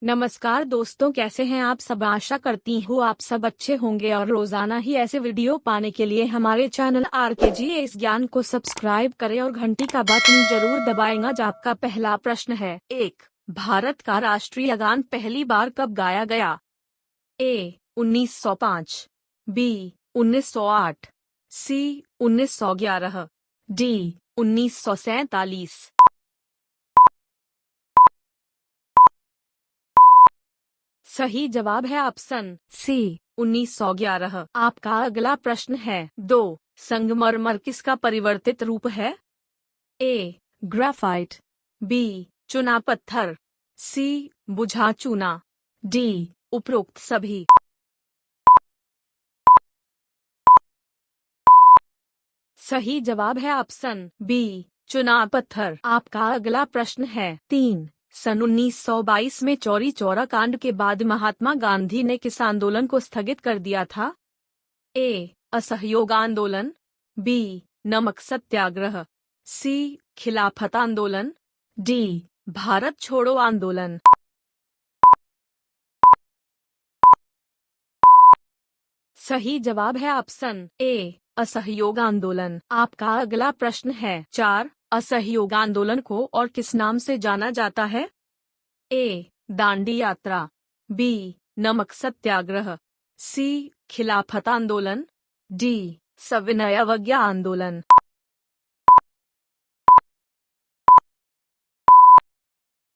नमस्कार दोस्तों, कैसे हैं आप सब। आशा करती हूँ आप सब अच्छे होंगे और रोजाना ही ऐसे वीडियो पाने के लिए हमारे चैनल RKGS ज्ञान को सब्सक्राइब करें और घंटी का बटन जरूर दबाएंगे। आज आपका पहला प्रश्न है। 1. भारत का राष्ट्रीय गान पहली बार कब गाया गया? A. 1905, B. 1908, C. 1911, D. 1947। सही जवाब है ऑप्शन सी 1911। आपका अगला प्रश्न है। 2. संगमरमर किसका परिवर्तित रूप है? A. Graphite, B. चुना पत्थर, C. बुझा चूना, D. उपरोक्त सभी। सही जवाब है ऑप्शन B. चुना पत्थर। आपका अगला प्रश्न है। 3. सन 1922 में चौरी चौरा कांड के बाद महात्मा गांधी ने किस आंदोलन को स्थगित कर दिया था? A. असहयोग आंदोलन, B. नमक सत्याग्रह, C. खिलाफत आंदोलन, D. भारत छोड़ो आंदोलन। सही जवाब है ऑप्शन A. असहयोग आंदोलन। आपका अगला प्रश्न है। 4. असहयोग आंदोलन को और किस नाम से जाना जाता है? A. दांडी यात्रा, B. नमक सत्याग्रह, C. खिलाफत आंदोलन, D. सविनय अवज्ञा आंदोलन।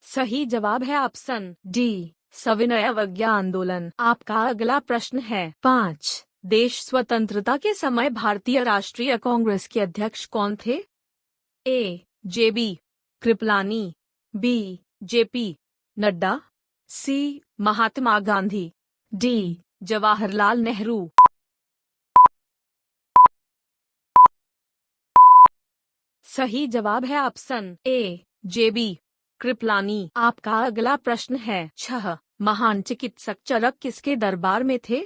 सही जवाब है ऑप्शन D. सविनय अवज्ञा आंदोलन। आपका अगला प्रश्न है। 5. देश स्वतंत्रता के समय भारतीय राष्ट्रीय कांग्रेस के अध्यक्ष कौन थे? A. JB Kripalani, B. JP Nadda, C. Mahatma Gandhi, D. Jawaharlal Nehru. सही जवाब है ऑप्शन A. JB कृपलानी। आपका अगला प्रश्न है। 6. महान चिकित्सक चरक किसके दरबार में थे?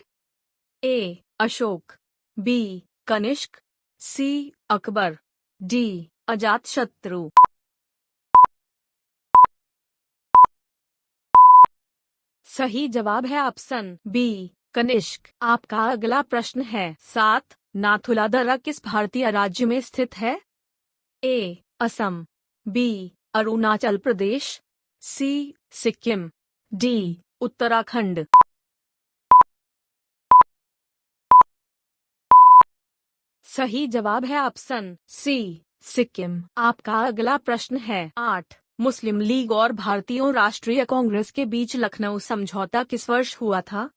A. Ashok, B. Kanishka, C. Akbar, D. Ajatashatru. सही जवाब है ऑप्शन B. कनिष्क। आपका अगला प्रश्न है। 7. नाथुला दर्रा किस भारतीय राज्य में स्थित है? A. Assam, B. Arunachal Pradesh, C. Sikkim, D. Uttarakhand. सही जवाब है ऑप्शन C. सिक्किम। आपका अगला प्रश्न है। 8. मुस्लिम लीग और भारतीय राष्ट्रीय कांग्रेस के बीच लखनऊ समझौता किस वर्ष हुआ था?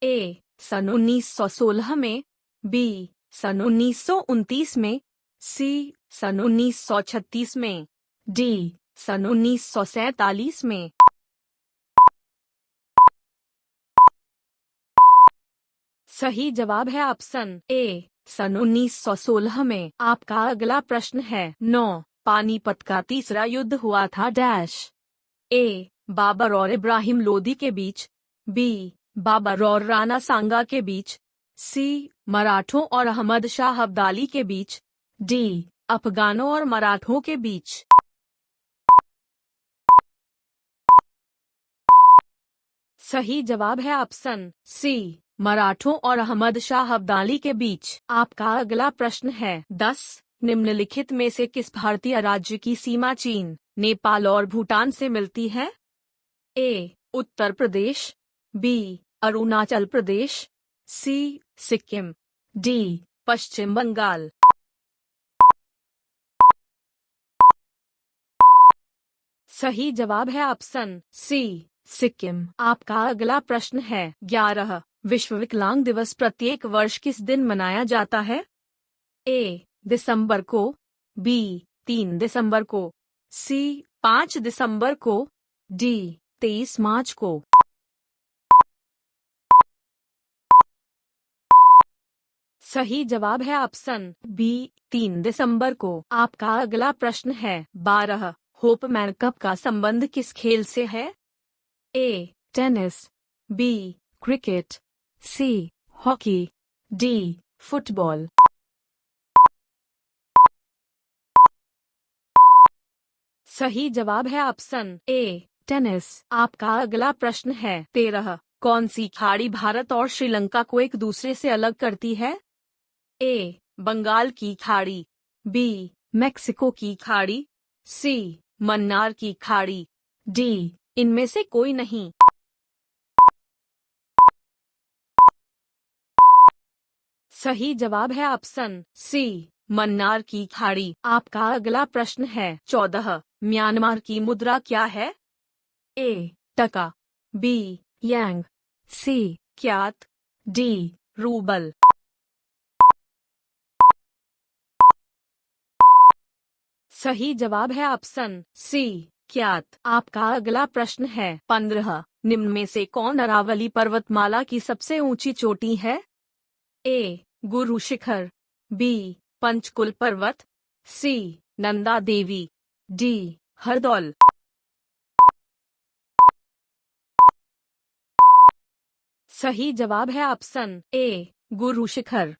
A. सन 1916 में, B. सन 1929 में, C. सन 1936 में, D. सन 1947 में। सही जवाब है ऑप्शन A. सन 1916 में। आपका अगला प्रश्न है। 9. पानीपत का तीसरा युद्ध हुआ था डैश। A. बाबर और इब्राहिम लोदी के बीच, B. बाबर और राणा सांगा के बीच, C. मराठों और अहमद शाह अब्दाली के बीच, D. अफगानों और मराठों के बीच। सही जवाब है ऑप्शन C. मराठों और अहमद शाह अब्दाली के बीच। आपका अगला प्रश्न है। 10. निम्नलिखित में से किस भारतीय राज्य की सीमा चीन, नेपाल और भूटान से मिलती है? A. Uttar Pradesh, B. Arunachal Pradesh, C. Sikkim, D. पश्चिम बंगाल। सही जवाब है ऑप्शन C. सिक्किम। आपका अगला प्रश्न है। 11. विश्व विकलांग दिवस प्रत्येक वर्ष किस दिन मनाया जाता है? A. दिसंबर को, B. 3 दिसंबर को, C. 5 दिसंबर को, D. 23 मार्च को। सही जवाब है ऑप्शन B. 3 दिसंबर को। आपका अगला प्रश्न है। 12. होपमैन कप का संबंध किस खेल से है? A. Tennis, B. Cricket, C. Hockey, D. Football. सही जवाब है ऑप्शन A. टेनिस। आपका अगला प्रश्न है 13। कौन सी खाड़ी भारत और श्रीलंका को एक दूसरे से अलग करती है? ए. बंगाल की खाड़ी, बी. मेक्सिको की खाड़ी, सी. मन्नार की खाड़ी, डी. इनमें से कोई नहीं। सही जवाब है ऑप्शन सी, मन्नार की खाड़ी। आपका अगला प्रश्न है 14। म्यांमार की मुद्रा क्या है? ए. टका, बी. यांग, सी. Kyat, D. रूबल। सही जवाब है ऑप्शन सी, क्यात। आपका अगला प्रश्न है 15। निम्न में से कौन अरावली पर्वतमाला की सबसे ऊंची चोटी है? ए. गुरु शिखर, बी. पंचकुल पर्वत, सी. नंदा देवी, डी. हरदौल। सही जवाब है ऑप्शन ए, गुरु शिखर।